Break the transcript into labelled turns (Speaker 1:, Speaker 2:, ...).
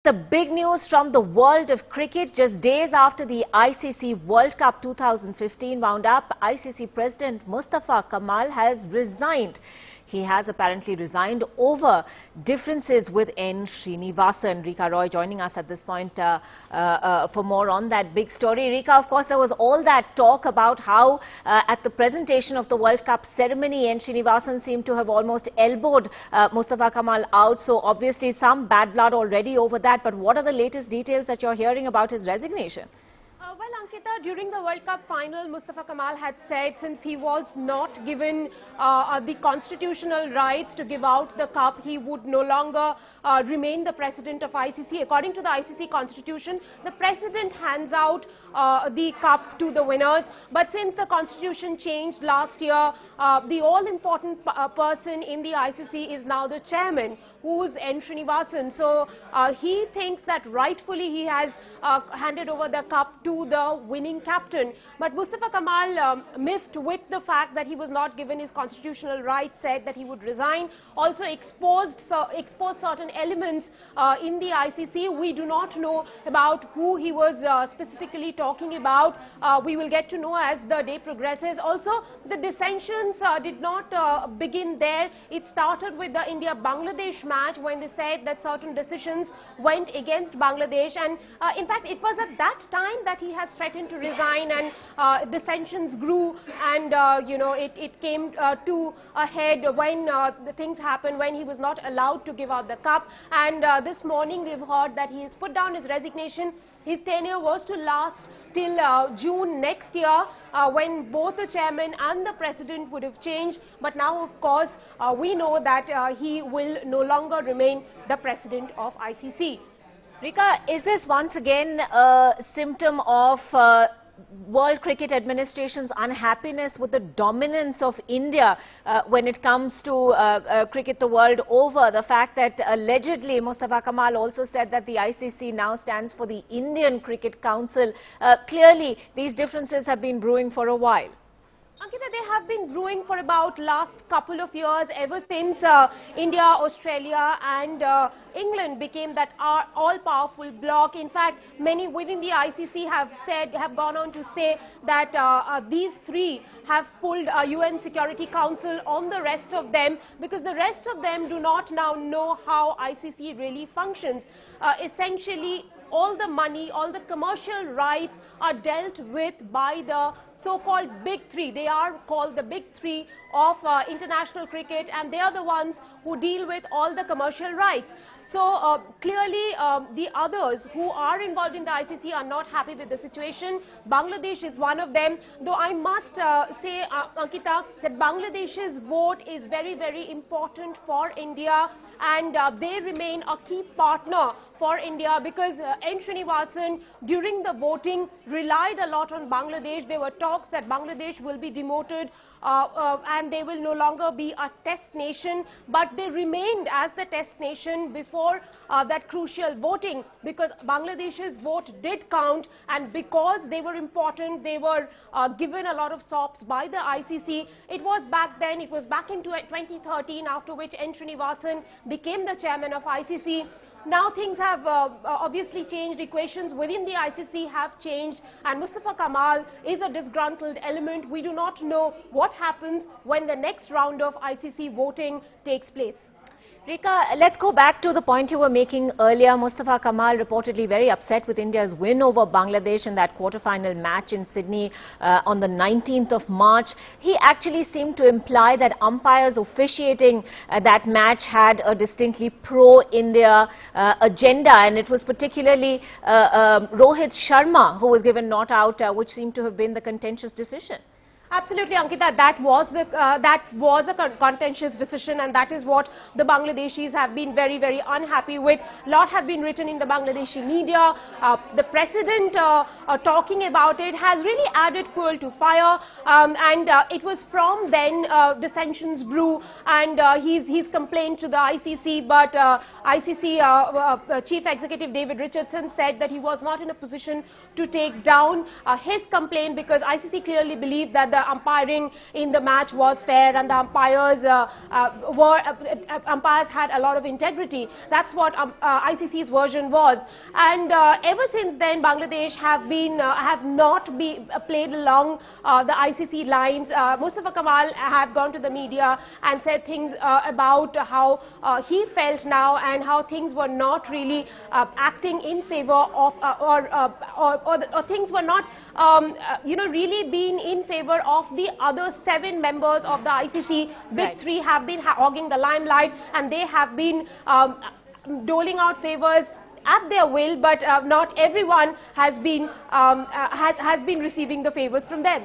Speaker 1: The big news from the world of cricket just days after the ICC World Cup 2015 wound up, ICC President Mustafa Kamal has resigned. He has apparently resigned over differences with N. Srinivasan. Rika Roy joining us at this point for more on that big story. Rika, of course, there was all that talk about how at the presentation of the World Cup ceremony, N. Srinivasan seemed to have almost elbowed Mustafa Kamal out. So obviously some bad blood already over that. But what are the latest details that you're hearing about his resignation?
Speaker 2: Well, Ankita, during the World Cup final, Mustafa Kamal had said since he was not given the constitutional rights to give out the cup, he would no longer remain the president of ICC. According to the ICC constitution, the president hands out the cup to the winners. But since the constitution changed last year, the all-important person in the ICC is now the chairman, who's N. Srinivasan. So he thinks that rightfully he has handed over the cup to the winning captain. But Mustafa Kamal miffed with the fact that he was not given his constitutional rights, said that he would resign, also exposed certain elements in the ICC. We do not know about who he was specifically talking about. We will get to know as the day progresses. Also, the dissensions did not begin there. It started with the India-Bangladesh match when they said that certain decisions went against Bangladesh, and in fact it was at that time that he has threatened to resign, and dissensions grew, and it came to a head when the things happened, when he was not allowed to give out the cup. And this morning we've heard that he has put down his resignation. His tenure was to last till June next year, when both the chairman and the president would have changed. But now, of course, we know that he will no longer remain the president of ICC.
Speaker 1: Rika, is this once again a symptom of World Cricket Administration's unhappiness with the dominance of India when it comes to cricket the world over? The fact that allegedly Mustafa Kamal also said that the ICC now stands for the Indian Cricket Council. Clearly, these differences have been brewing for a while.
Speaker 2: Ankita, they have been brewing for about last couple of years, ever since India, Australia and England became that all-powerful bloc. In fact, many within the ICC have gone on to say that these three have pulled UN Security Council on the rest of them, because the rest of them do not now know how ICC really functions. Essentially, all the money, all the commercial rights are dealt with by the so-called big three. They are called the big three of international cricket, and they are the ones who deal with all the commercial rights. So clearly the others who are involved in the ICC are not happy with the situation. Bangladesh is one of them, though I must say, Ankita, that Bangladesh's vote is very, very important for India, and they remain a key partner for India, because N. Srinivasan during the voting relied a lot on Bangladesh. There were talks that Bangladesh will be demoted and they will no longer be a test nation, but they remained as the test nation before that crucial voting, because Bangladesh's vote did count, and because they were important, they were given a lot of sops by the ICC. It was back then, it was back in 2013, after which N. Srinivasan became the chairman of ICC. Now things have obviously changed. Equations within the ICC have changed, and Mustafa Kamal is a disgruntled element. We do not know what happens when the next round of ICC voting takes place.
Speaker 1: Rika, let's go back to the point you were making earlier. Mustafa Kamal reportedly very upset with India's win over Bangladesh in that quarterfinal match in Sydney on the 19th of March. He actually seemed to imply that umpires officiating that match had a distinctly pro-India agenda, and it was particularly Rohit Sharma who was given not out, which seemed to have been the contentious decision.
Speaker 2: Absolutely, Ankita, that was a contentious decision, and that is what the Bangladeshis have been very, very unhappy with. A lot have been written in the Bangladeshi media. The president talking about it has really added fuel to fire, and it was from then dissensions brew, and he's complained to the ICC, but ICC Chief Executive David Richardson said that he was not in a position to take down his complaint, because ICC clearly believed that the umpiring in the match was fair, and the umpires umpires had a lot of integrity. That's what ICC's version was. And ever since then, Bangladesh have not played along the ICC lines. Mustafa Kamal had gone to the media and said things about how he felt now, and how things were not really acting in favor of, or things were not, really being in favor of the other 7 members of the ICC. Big Three have been hogging the limelight, and they have been doling out favors at their will, but not everyone has been receiving the favors from them.